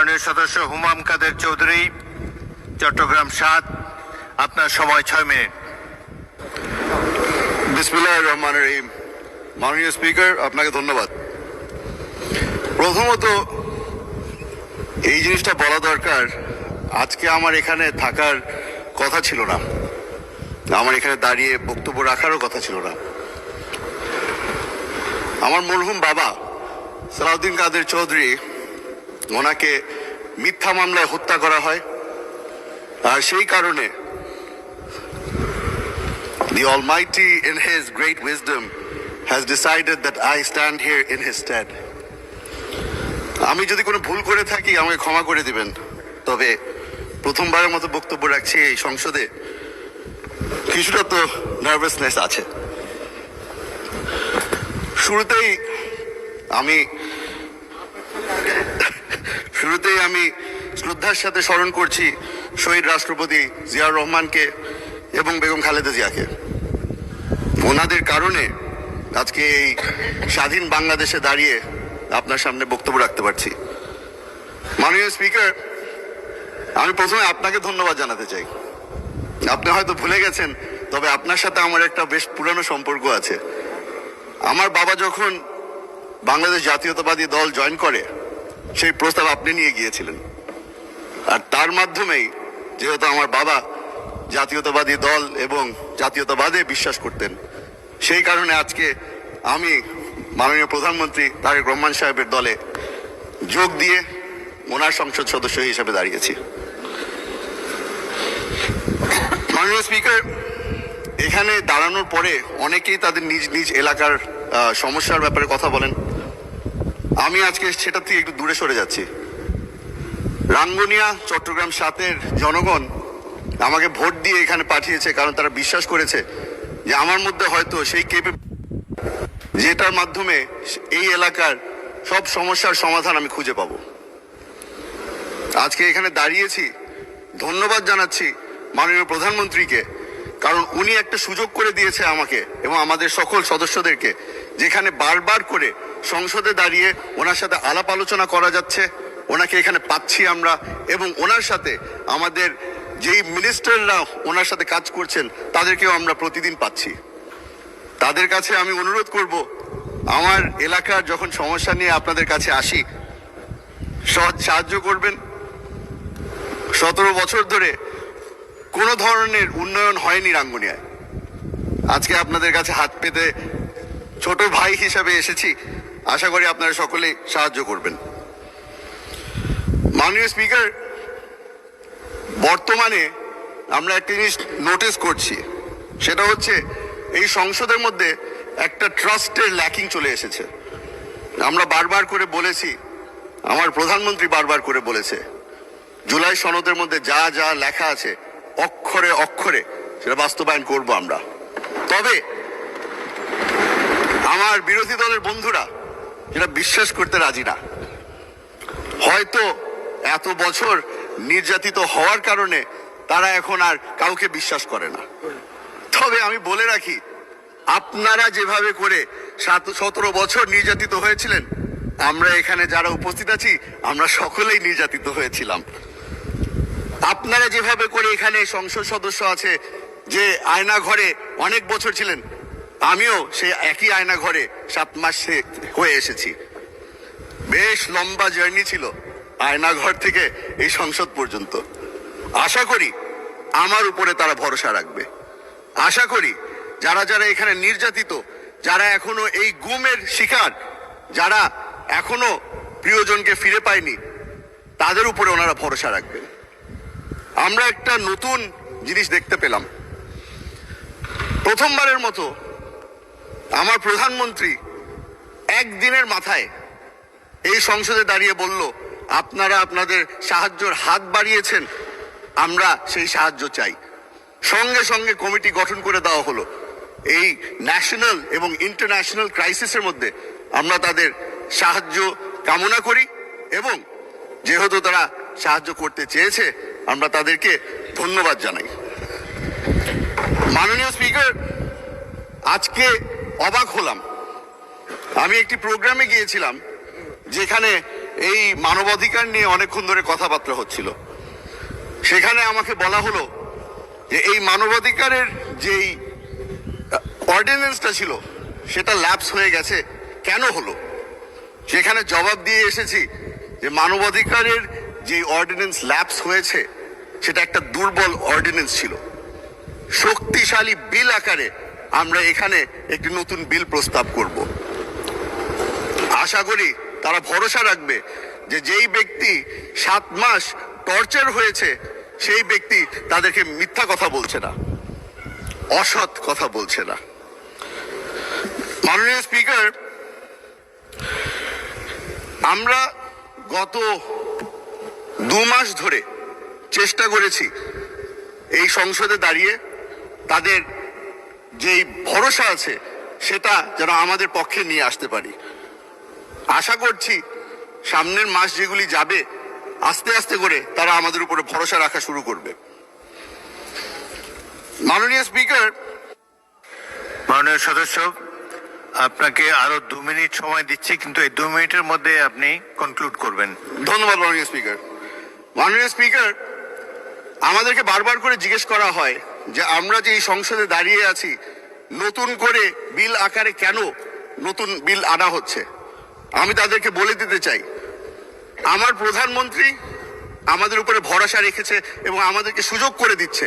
মাননীয় সদস্য হুমাম কাদের চৌধুরী, চট্টগ্রাম ৭, আপনার সময় 6 মিনিট। বিসমিল্লাহির রহমানির রহিম। মাননীয় স্পিকার, আপনাকে ধন্যবাদ। প্রথমত এই জিনিসটা বলা দরকার, আজকে আমার এখানে থাকার কথা ছিল না, আমার এখানে দাঁড়িয়ে বক্তব্য রাখারও কথা ছিল না। আমার মরহুম বাবা সালাউদ্দিন কাদের চৌধুরী, ওনাকে মিথ্যা মামলায় হত্যা করা হয়, আর সেই কারণে the Almighty in His great wisdom has decided that I stand here in His stead. আমি যদি কোনো ভুল করে থাকি আমাকে ক্ষমা করে দিবেন, তবে প্রথমবারের মতো বক্তব্য রাখছি এই সংসদে, কিছুটা তো নার্ভাসনেস আছে। শুরুতেই আমি শ্রদ্ধার সাথে স্মরণ করছি শহীদ রাষ্ট্রপতি জিয়াউর রহমানকে এবং বেগম খালেদা জিয়াকে। ওনাদের কারণে আজকে এই স্বাধীন বাংলাদেশে দাঁড়িয়ে আপনার সামনে বক্তব্য রাখতে পারছি। মাননীয় স্পিকার, আমি প্রথমে আপনাকে ধন্যবাদ জানাতে চাই। আপনি হয়তো ভুলে গেছেন, তবে আপনার সাথে আমার একটা বেশ পুরানো সম্পর্ক আছে। আমার বাবা যখন বাংলাদেশ জাতীয়তাবাদী দল জয়েন করে, সেই প্রস্তাব আপনি নিয়ে গিয়েছিলেন, আর তার মাধ্যমেই, যেহেতু আমার বাবা জাতীয়তাবাদী দল এবং জাতীয়তাবাদে বিশ্বাস করতেন, সেই কারণে আজকে আমি মাননীয় প্রধানমন্ত্রী তারেক রহমান সাহেবের দলে যোগ দিয়ে ওনার সংসদ সদস্য হিসেবে দাঁড়িয়েছি। মাননীয় স্পিকার, এখানে দাঁড়ানোর পরে অনেকেই তাদের নিজ নিজ এলাকার সমস্যার ব্যাপারে কথা বলেন। আমি আজকে সেটা থেকে একটু দূরে সরে যাচ্ছি। রাঙ্গুনিয়া চট্টগ্রাম ৭-এর জনগণ আমাকে ভোট দিয়ে এখানে পাঠিয়েছে, কারণ তারা বিশ্বাস করেছে যে আমার মধ্যে হয়তো সেই যেটার মাধ্যমে এই এলাকার সব সমস্যার সমাধান আমি খুঁজে পাব। আজকে এখানে দাঁড়িয়েছি, ধন্যবাদ জানাচ্ছি মাননীয় প্রধানমন্ত্রীকে, কারণ উনি একটা সুযোগ করে দিয়েছে আমাকে এবং আমাদের সকল সদস্যদেরকে, যেখানে বারবার করে সংসদে দাঁড়িয়ে ওনার সাথে আলাপ আলোচনা করা যাচ্ছে। ওনাকে এখানে পাচ্ছি আমরা, এবং ওনার সাথে আমাদের যেই মিনিস্টাররা ওনার সাথে কাজ করছেন তাদেরকেও আমরা প্রতিদিন পাচ্ছি। তাদের কাছে আমি অনুরোধ করব, আমার এলাকার যখন সমস্যা নিয়ে আপনাদের কাছে আসি, সহজ সাহায্য করবেন। 17 বছর ধরে কোনো ধরনের উন্নয়ন হয়নি রাঙ্গুনিয়ায়। আজকে আপনাদের কাছে হাত পেতে ছোট ভাই হিসাবে এসেছি, আশা করি আপনারা সকলেই সাহায্য করবেন। মাননীয় স্পিকার, বর্তমানে আমরা একটা জিনিস নোটিস করছি, সেটা হচ্ছে এই সংসদের মধ্যে একটা ট্রাস্টের ল্যাকিং চলে এসেছে। আমরা বারবার করে বলেছি, আমার প্রধানমন্ত্রী বারবার করে বলেছে, জুলাই সনদের মধ্যে যা যা লেখা আছে অক্ষরে অক্ষরে সেটা বাস্তবায়ন করব আমরা। তবে আমার বিরোধী দলের বন্ধুরা যেটা বিশ্বাস করতে রাজি না। হয়তো এত বছর নির্যাতিত হওয়ার কারণে তারা এখন আর কাউকে বিশ্বাস করে না। তবে আমি বলে রাখি, আপনারা যেভাবে করে 17 বছর নির্যাতিত হয়েছিলেন, আমরা এখানে যারা উপস্থিত আছি আমরা সকলেই নির্যাতিত হয়েছিলাম। আপনারা যেভাবে করে এখানে সংসদ সদস্য আছে যে আয়না ঘরে অনেক বছর ছিলেন, আমিও সেই একই আয়না ঘরে 7 মাস হয়ে এসেছি। বেশ লম্বা জার্নি ছিল আয়না ঘর থেকে এই সংসদ পর্যন্ত। আশা করি আমার উপরে তারা ভরসা রাখবে। আশা করি যারা যারা এখানে নির্যাতিত, যারা এখনো এই গুমের শিকার, যারা এখনো প্রিয়জনকে ফিরে পায়নি, তাদের উপরে ওনারা ভরসা রাখবেন। আমরা একটা নতুন জিনিস দেখতে পেলাম। প্রথমবারের মতো আমার প্রধানমন্ত্রী একদিনের মাথায় এই সংসদে দাঁড়িয়ে বলল, আপনারা আপনাদের সাহায্যের হাত বাড়িয়েছেন, আমরা সেই সাহায্য চাই। সঙ্গে সঙ্গে কমিটি গঠন করে দেওয়া হলো। এই ন্যাশনাল এবং ইন্টারন্যাশনাল ক্রাইসিসের মধ্যে আমরা তাদের সাহায্য কামনা করি, এবং যেহেতু তারা সাহায্য করতে চেয়েছে আমরা তাদেরকে ধন্যবাদ জানাই। মাননীয় স্পিকার, আজকে অবাক হলাম। আমি একটি প্রোগ্রামে গিয়েছিলাম যেখানে এই মানবাধিকার নিয়ে অনেকক্ষণ ধরে কথাবার্তা হচ্ছিল। সেখানে আমাকে বলা হলো যে এই মানবাধিকারের যেই অর্ডিন্যান্সটা ছিল সেটা ল্যাপস হয়ে গেছে, কেন হলো? সেখানে জবাব দিয়ে এসেছি যে মানবাধিকারের যে অর্ডিন্যান্স ল্যাপস হয়েছে সেটা একটা দুর্বল অর্ডিন্যান্স ছিল। শক্তিশালী বিল আকারে আমরা এখানে একটি নতুন বিল প্রস্তাব করব। আশা করি তারা ভরসা রাখবে যে যেই ব্যক্তি 7 মাস টর্চার হয়েছে সেই ব্যক্তি তাদেরকে মিথ্যা কথা বলছে না, অসৎ কথা বলছে না। মাননীয় স্পিকার, আমরা গত 2 মাস ধরে চেষ্টা করেছি এই সংসদে দাঁড়িয়ে তাদের যেই ভরসা আছে সেটা যেন আমাদের পক্ষে নিয়ে আসতে পারি। আশা করছি সামনের মাস যেগুলি যাবে আস্তে আস্তে করে তারা আমাদের উপরে ভরসা রাখা শুরু করবে। মাননীয় স্পিকার, মাননীয় সদস্য, আপনাকে আরো 2 মিনিট সময় দিচ্ছি, কিন্তু এই 2 মিনিটের মধ্যে আপনি কনক্লুড করবেন। ধন্যবাদ মাননীয় স্পিকার। মাননীয় স্পিকার, আমাদেরকে বারবার করে জিজ্ঞেস করা হয় যে আমরা যে এই সংসদে দাঁড়িয়ে আছি নতুন করে বিল আকারে কেন নতুন বিল আনা হচ্ছে। আমি তাদেরকে বলে দিতে চাই, আমার প্রধানমন্ত্রী আমাদের উপরে ভরসা রেখেছে এবং আমাদেরকে সুযোগ করে দিচ্ছে।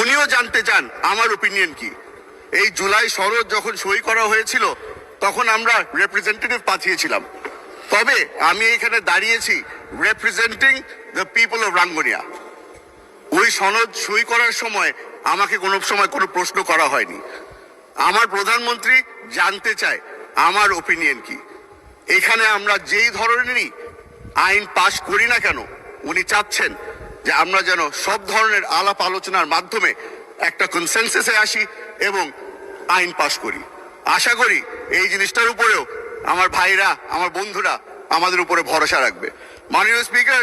উনিও জানতে চান আমার ওপিনিয়ন কি। এই জুলাই সনদ যখন সই করা হয়েছিল তখন আমরা রিপ্রেজেন্টেটিভ পাঠিয়েছিলাম, তবে আমি এখানে দাঁড়িয়েছি representing the people of Rangunia. ওই সনদ সই করার সময় আমাকে কোনো সময় কোনো প্রশ্ন করা হয়নি। আমার প্রধানমন্ত্রী জানতে চায় আমার ওপিনিয়ন কি। এখানে আমরা যেই ধরনেরই আইন পাশ করি না কেন উনি চাচ্ছেন যে আমরা যেন সব ধরনের আলাপ আলোচনার মাধ্যমে একটা কনসেনসাসে আসি এবং আইন পাশ করি। আশা করি এই জিনিসটার উপরেও আমার ভাইরা, আমার বন্ধুরা আমাদের উপরে ভরসা রাখবে। মাননীয় স্পিকার,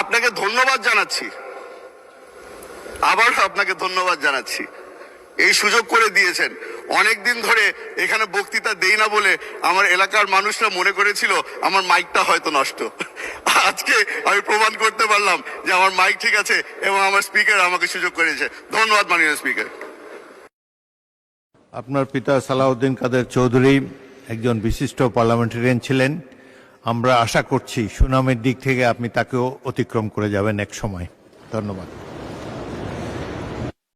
আপনাকে ধন্যবাদ জানাচ্ছি, আবারও আপনাকে ধন্যবাদ জানাচ্ছি। এই সুযোগ করে দিয়েছেন। অনেকদিন ধরে এখানে বক্তৃতা দেই না বলে আমার এলাকার মানুষরা মনে করেছিল আমার মাইকটা হয়তো নষ্ট। আজকে আমি প্রমাণ করতে পারলাম যে আমার মাইক ঠিক আছে এবং আমার স্পিকার আমাকে সুযোগ করেছে। ধন্যবাদ মাননীয় স্পিকার। আপনার পিতা সালাউদ্দিন কাদের চৌধুরী একজন বিশিষ্ট পার্লামেন্টারিয়ান ছিলেন। আমরা আশা করছি সুনামের দিক থেকে আপনি তাকেও অতিক্রম করে যাবেন এক সময়। ধন্যবাদ।